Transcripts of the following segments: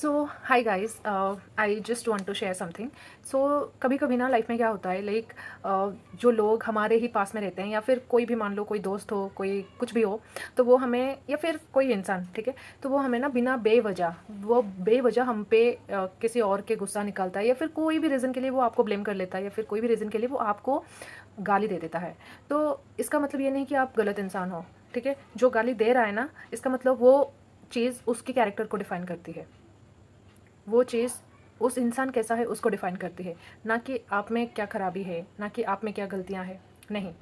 So hi guys, I just want to share something. So कभी कभी ना life में क्या होता है, लाइक जो लोग हमारे ही पास में रहते हैं या फिर कोई भी, मान लो कोई दोस्त हो, कोई कुछ भी हो, तो वो हमें, या फिर कोई इंसान, ठीक है, तो वो हमें ना बिना बेवजह, वो बेवजह हम पे किसी और के गुस्सा निकालता है, या फिर कोई भी रीज़न के लिए वो आपको ब्लेम कर लेता है, या फिर कोई भी रीज़न के लिए वो आपको गाली दे देता है. तो इसका मतलब ये नहीं कि आप गलत इंसान हो, ठीक है. जो गाली दे रहा है ना, इसका मतलब वो चीज़ उसके कैरेक्टर को डिफाइन करती है. वो चीज़ उस इंसान कैसा है उसको डिफाइन करती है, ना कि आप में क्या खराबी है, ना कि आप में क्या गलतियां हैं. नहीं,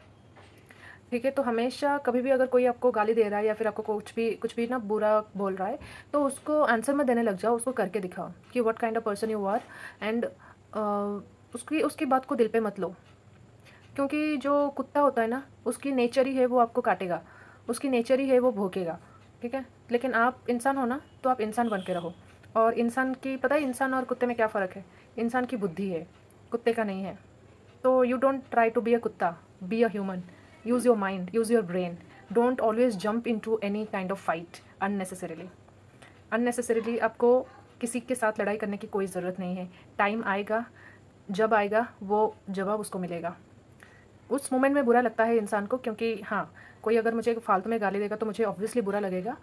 ठीक है. तो हमेशा कभी भी अगर कोई आपको गाली दे रहा है या फिर आपको कुछ भी ना बुरा बोल रहा है, तो उसको आंसर मत देने लग जाओ, उसको करके दिखाओ कि what kind of person you are. And उसकी उसकी बात को दिल पे मत लो, क्योंकि जो कुत्ता होता है ना, उसकी नेचर ही है वो आपको काटेगा, उसकी नेचर ही है वो भौंकेगा, ठीक है. लेकिन आप इंसान हो ना, तो आप इंसान बन के रहो. और इंसान की, पता है इंसान और कुत्ते में क्या फ़र्क है? इंसान की बुद्धि है, कुत्ते का नहीं है. तो you don't try to be a कुत्ता, be a human. Use your mind, use your brain. Don't always jump into any kind of fight unnecessarily. आपको किसी के साथ लड़ाई करने की कोई ज़रूरत नहीं है. टाइम आएगा, जब आएगा वो जवाब उसको मिलेगा. उस मोमेंट में बुरा लगता है इंसान को, क्योंकि हाँ, कोई अगर मुझे फालतू में गाली देगा तो मुझे ऑब्वियसली बुरा लगेगा.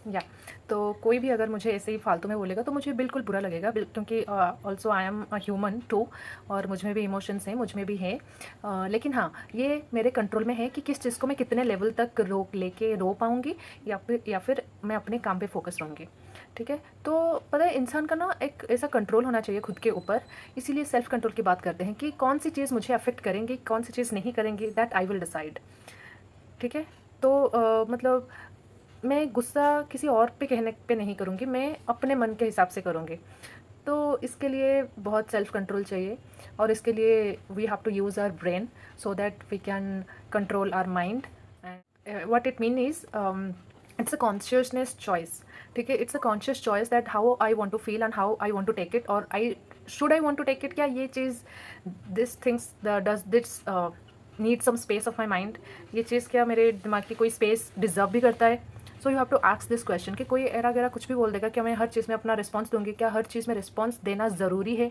या तो कोई भी अगर मुझे ऐसे ही फालतू में बोलेगा तो मुझे बिल्कुल बुरा लगेगा, क्योंकि also I am a human too, और मुझ में भी इमोशंस हैं, मुझ में भी है. लेकिन हाँ, ये मेरे कंट्रोल में है कि किस चीज़ को मैं कितने लेवल तक रोक लेके रो पाऊँगी, या फिर मैं अपने काम पे फोकस रहूँगी, ठीक है. तो पता है इंसान का ना एक ऐसा कंट्रोल होना चाहिए खुद के ऊपर. इसीलिए सेल्फ कंट्रोल की बात करते हैं कि कौन सी चीज़ मुझे अफेक्ट करेंगी, कौन सी चीज़ नहीं करेंगी, दैट आई विल डिसाइड, ठीक है. तो मतलब मैं गुस्सा किसी और पे कहने पे नहीं करूँगी, मैं अपने मन के हिसाब से करूँगी. तो इसके लिए बहुत सेल्फ कंट्रोल चाहिए, और इसके लिए we have to use our brain so that we can control our mind. And what it mean is, it's a consciousness choice, ठीक है. It's a conscious choice that how I want to feel and how I want to take it, और I want to take it. क्या ये चीज़, this things, does this need some space of my mind? ये चीज़ क्या मेरे दिमाग की कोई स्पेस डिजर्व भी करता है? So you have to ask this question कि कोई एरा गैरा कुछ भी बोल देगा, क्या मैं हर चीज़ में अपना रिस्पॉन्स दूंगी? क्या हर चीज़ में रिस्पॉन्स देना ज़रूरी है?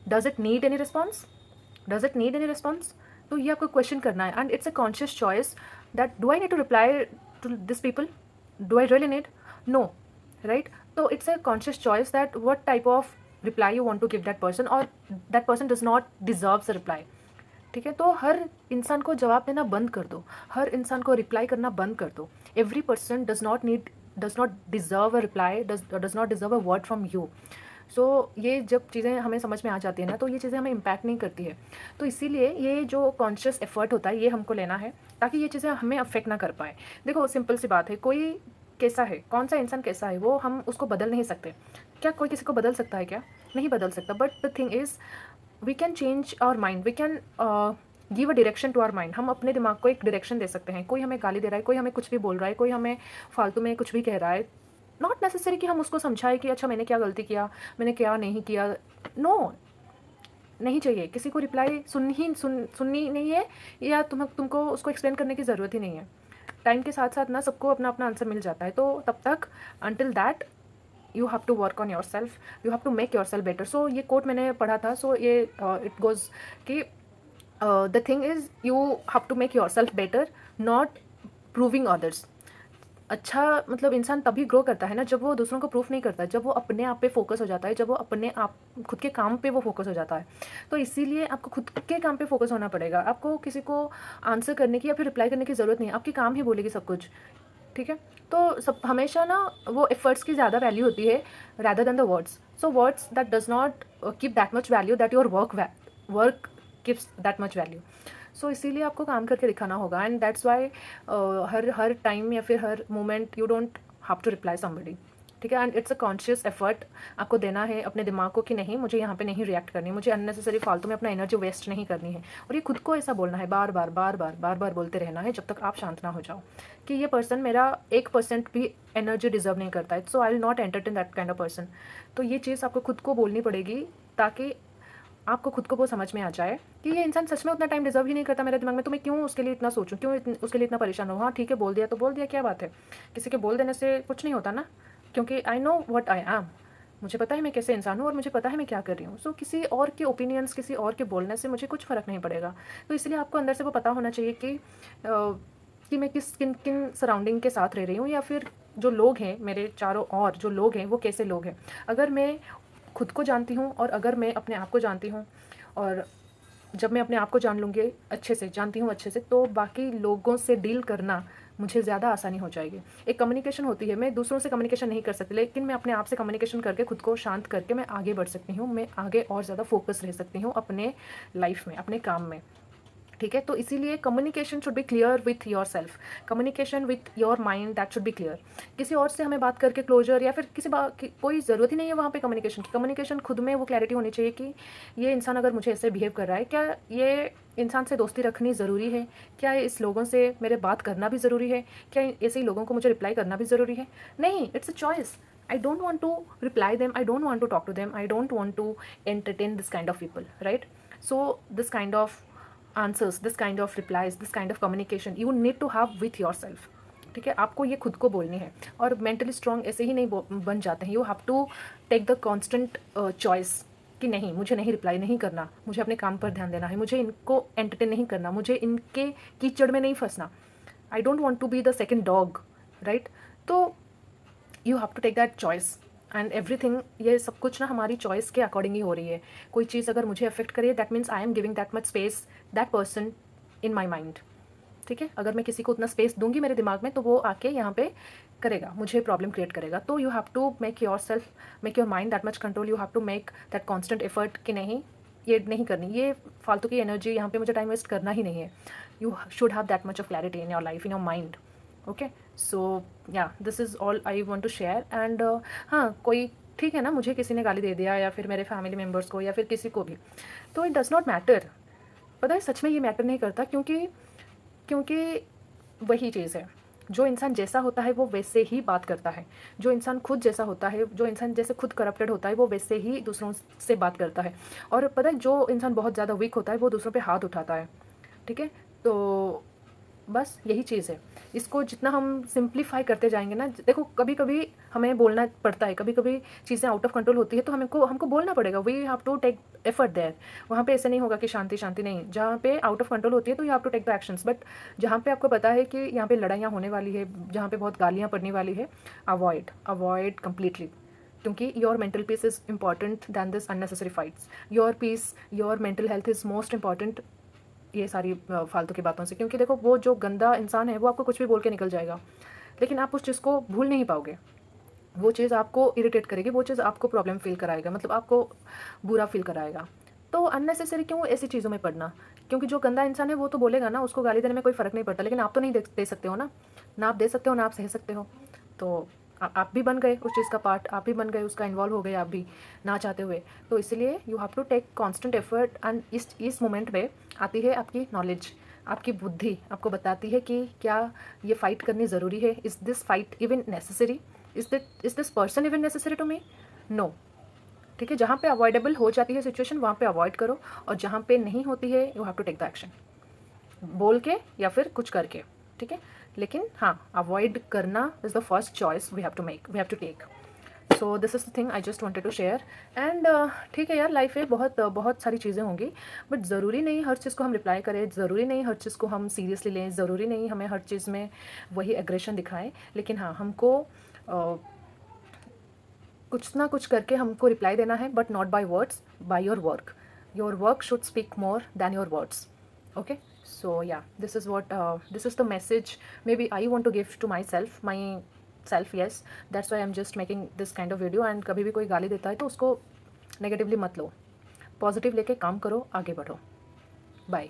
Does it need any response? तो ये आपको क्वेश्चन करना है. And it's a conscious choice that do I need to reply to this people? Do I really need? No, right. तो it's a conscious choice that what type of reply you want to give that person, और that person does not deserves a reply, ठीक है. तो हर इंसान को जवाब देना बंद कर दो, हर इंसान को रिप्लाई करना बंद कर दो. Every person does not deserve a reply, does not deserve a word from you. So ये जब चीज़ें हमें समझ में आ जाती है ना, तो ये चीज़ें हमें इम्पैक्ट नहीं करती है. तो इसीलिए ये जो कॉन्शियस एफर्ट होता है, ये हमको लेना है, ताकि ये चीज़ें हमें अफेक्ट ना कर पाए. देखो सिंपल सी बात है, कोई कैसा है, कौन सा इंसान कैसा है, वो हम उसको बदल नहीं सकते. क्या कोई किसी को बदल सकता है? क्या नहीं बदल सकता. But the thing is, we can change our mind, we can give a direction to our mind. हम अपने दिमाग को एक डायरेक्शन दे सकते हैं. कोई हमें गाली दे रहा है, कोई हमें कुछ भी बोल रहा है, कोई हमें फालतू में कुछ भी कह रहा है, नॉट नेसेसरी कि हम उसको समझाएं कि अच्छा मैंने क्या गलती किया, मैंने क्या नहीं किया. नो, नहीं चाहिए. किसी को रिप्लाई सुननी नहीं है, या तुमको उसको एक्सप्लेन करने की ज़रूरत ही नहीं है. टाइम के साथ साथ ना सबको अपना अपना आंसर मिल जाता है. तो तब तक, until that, you have to work on yourself, you have to make yourself better. So ये कोट मैंने पढ़ा था. सो ये इट गोज़ कि the thing is, you have to make yourself better, not proving others. अच्छा, मतलब इंसान तभी ग्रो करता है ना जब वो दूसरों को प्रूफ नहीं करता, जब वो अपने आप पे फोकस हो जाता है, जब वो अपने आप खुद के काम पे वो फोकस हो जाता है. तो इसीलिए आपको खुद के काम पे फोकस होना पड़ेगा. आपको किसी को आंसर करने की या फिर रिप्लाई करने की ज़रूरत नहीं है. आपकी काम ही बोलेगी सब कुछ, ठीक है. तो सब हमेशा ना वो एफर्ट्स की ज़्यादा वैल्यू होती है rather than the words. So words that does not keep that much value, that your work gives that much value. So इसीलिए आपको काम करके दिखाना होगा. एंड दैट्स वाई हर हर टाइम या फिर हर moment you don't have to reply somebody, ठीक है. And it's a conscious effort आपको देना है अपने दिमाग को कि नहीं, मुझे यहाँ पे नहीं रिएक्ट करनी, मुझे अननेसेसरी फालतू में अपना एनर्जी वेस्ट नहीं करनी है. और ये खुद को ऐसा बोलना है, बार बार बार बार बार बार बोलते रहना है जब तक आप शांत ना हो जाओ कि ये पर्सन मेरा 1% भी एनर्जी डिजर्व नहीं करता है, so I will not entertain that kind of person. तो ये चीज़ आपको खुद को बोलनी पड़ेगी, ताकि आपको खुद को वो समझ में आ जाए कि ये इंसान सच में उतना टाइम डिजर्व ही नहीं करता मेरे दिमाग में, तो मैं क्यों उसके लिए इतना सोचूं, क्यों उसके लिए इतना परेशान हूँ। हाँ ठीक है, बोल दिया तो बोल दिया, क्या बात है, किसी के बोल देने से कुछ नहीं होता ना, क्योंकि I know what I am, मुझे पता है मैं कैसे इंसान हूँ और मुझे पता है मैं क्या कर रही हूँ। सो किसी और के ओपिनियंस, किसी और के बोलने से मुझे कुछ फ़र्क नहीं पड़ेगा। तो इसलिए आपको अंदर से वो पता होना चाहिए कि मैं किन किन सराउंडिंग के साथ रह रही हूँ, या फिर जो लोग हैं मेरे चारों ओर, जो लोग हैं वो कैसे लोग हैं। अगर मैं खुद को जानती हूँ और अगर मैं अपने आप को जानती हूँ, और जब मैं अपने आप को जान लूँगी अच्छे से, जानती हूँ अच्छे से, तो बाकी लोगों से डील करना मुझे ज़्यादा आसानी हो जाएगी। एक कम्युनिकेशन होती है, मैं दूसरों से कम्युनिकेशन नहीं कर सकती, लेकिन मैं अपने आप से कम्युनिकेशन करके खुद को शांत करके मैं आगे बढ़ सकती हूँ, मैं आगे और ज़्यादा फोकस रह सकती हूँ अपने लाइफ में, अपने काम में। ठीक है, तो इसीलिए communication should be clear with your self, communication with your mind, that should be clear. किसी और से हमें बात करके क्लोजर या फिर कोई ज़रूरत ही नहीं है वहाँ पे कम्युनिकेशन की। कम्युनिकेशन खुद में वो क्लैरिटी होनी चाहिए कि ये इंसान अगर मुझे ऐसे बिहेव कर रहा है, क्या ये इंसान से दोस्ती रखनी ज़रूरी है, क्या इस लोगों से मेरे बात करना भी ज़रूरी है, क्या ऐसे ही लोगों को मुझे रिप्लाई करना भी ज़रूरी है। नहीं, it's a choice. I don't want to reply them, I don't want to talk to them, I don't want to entertain this kind of people, right? So this kind of answers, this kind of replies, this kind of communication you need to have with yourself। ठीक है, आपको ये खुद को बोलनी है, और mentally strong ऐसे ही नहीं बन जाते हैं। You have to take the constant choice कि नहीं, मुझे नहीं रिप्लाई नहीं करना, मुझे अपने काम पर ध्यान देना है, मुझे इनको एंटरटेन नहीं करना, मुझे इनके कीचड़ में नहीं फंसना। I don't want to be the second dog, right? तो you have to take that choice and everything. ये सब कुछ ना हमारी चॉइस के अकॉर्डिंग ही हो रही है। कोई चीज़ अगर मुझे अफेक्ट करे, that means I am giving that much space that person in my mind. ठीक है, अगर मैं किसी को उतना स्पेस दूंगी मेरे दिमाग में, तो वो आके यहाँ पे करेगा, मुझे प्रॉब्लम क्रिएट करेगा। तो you have to make yourself, make your mind that much control, you have to make that constant effort कि नहीं, ये नहीं करनी, ये फालतू की एनर्जी यहाँ पे मुझे टाइम वेस्ट करना ही नहीं है। You should have that much of clarity in your life, in your mind. Okay, so yeah this is all I want to share. And हाँ, कोई ठीक है ना, मुझे किसी ने गाली दे दिया या फिर मेरे फैमिली मेम्बर्स को या फिर किसी को भी, तो इट डज़ नॉट मैटर। पता है, सच में ये मैटर नहीं करता, क्योंकि क्योंकि वही चीज़ है, जो इंसान जैसा होता है वो वैसे ही बात करता है। जो इंसान खुद जैसा होता है, जो इंसान जैसे खुद करप्टेड होता है, वो वैसे ही दूसरों से बात करता है। और पता है, जो इंसान बहुत ज़्यादा वीक होता है वो दूसरों पे हाथ उठाता है। ठीक है, तो बस यही चीज़ है। इसको जितना हम सिंप्लीफाई करते जाएंगे ना, देखो कभी कभी हमें बोलना पड़ता है, कभी कभी चीज़ें आउट ऑफ कंट्रोल होती है, तो हमको बोलना पड़ेगा। We have to take effort there. वहाँ पे ऐसे नहीं होगा कि शांति शांति नहीं, जहाँ पे आउट ऑफ कंट्रोल होती है तो you have to take the actions. But जहाँ पे आपको पता है कि यहाँ पे लड़ाइयाँ होने वाली है, जहाँ पे बहुत गालियाँ पड़ने वाली है, अवॉइड कम्प्लीटली, क्योंकि your mental peace is important than this unnecessary fights. Your peace, your mental health is most important ये सारी फालतू की बातों से। क्योंकि देखो, वो जो गंदा इंसान है वो आपको कुछ भी बोल के निकल जाएगा, लेकिन आप उस चीज़ को भूल नहीं पाओगे। वो चीज़ आपको इरिटेट करेगी, वो चीज़ आपको प्रॉब्लम फील कराएगा, मतलब आपको बुरा फील कराएगा। तो अननेसेसरी क्यों ऐसी चीज़ों में पड़ना? क्योंकि जो गंदा इंसान है वो तो बोलेगा ना, उसको गाली देने में कोई फ़र्क नहीं पड़ता, लेकिन आप तो नहीं दे सकते हो ना आप दे सकते हो ना आप सह सकते हो। तो आप भी बन गए उस चीज़ का पार्ट, आप भी बन गए, उसका इन्वॉल्व हो गए आप भी, ना चाहते हुए। तो इसलिए you have to take constant effort. And इस मोमेंट में आती है आपकी नॉलेज, आपकी बुद्धि आपको बताती है कि क्या ये फ़ाइट करनी ज़रूरी है। Is this fight even necessary? Is this person even necessary to me? No. ठीक है, जहाँ पे अवॉइडेबल हो जाती है सिचुएशन वहाँ पे अवॉइड करो, और जहाँ पे नहीं होती है you have to take the action, बोल के या फिर कुछ करके। ठीक है, लेकिन हाँ, अवॉइड करना is the first choice we have to take. So this is the thing I just wanted to share. And ठीक है यार, लाइफ में बहुत सारी चीज़ें होंगी, बट ज़रूरी नहीं हर चीज़ को हम रिप्लाई करें, ज़रूरी नहीं हर चीज़ को हम सीरियसली लें, ज़रूरी नहीं हमें हर चीज़ में वही एग्रेशन दिखाएं। लेकिन हाँ, हमको कुछ ना कुछ करके हमको रिप्लाई देना है, but not by words, by your work. Your work should speak more than your words. Okay, so yeah, this is the message maybe I want to give to myself, yes, that's why I'm just making this kind of video। and कभी भी कोई गाली देता है तो उसको negatively मत लो, positive लेके काम करो, आगे बढ़ो। बाय।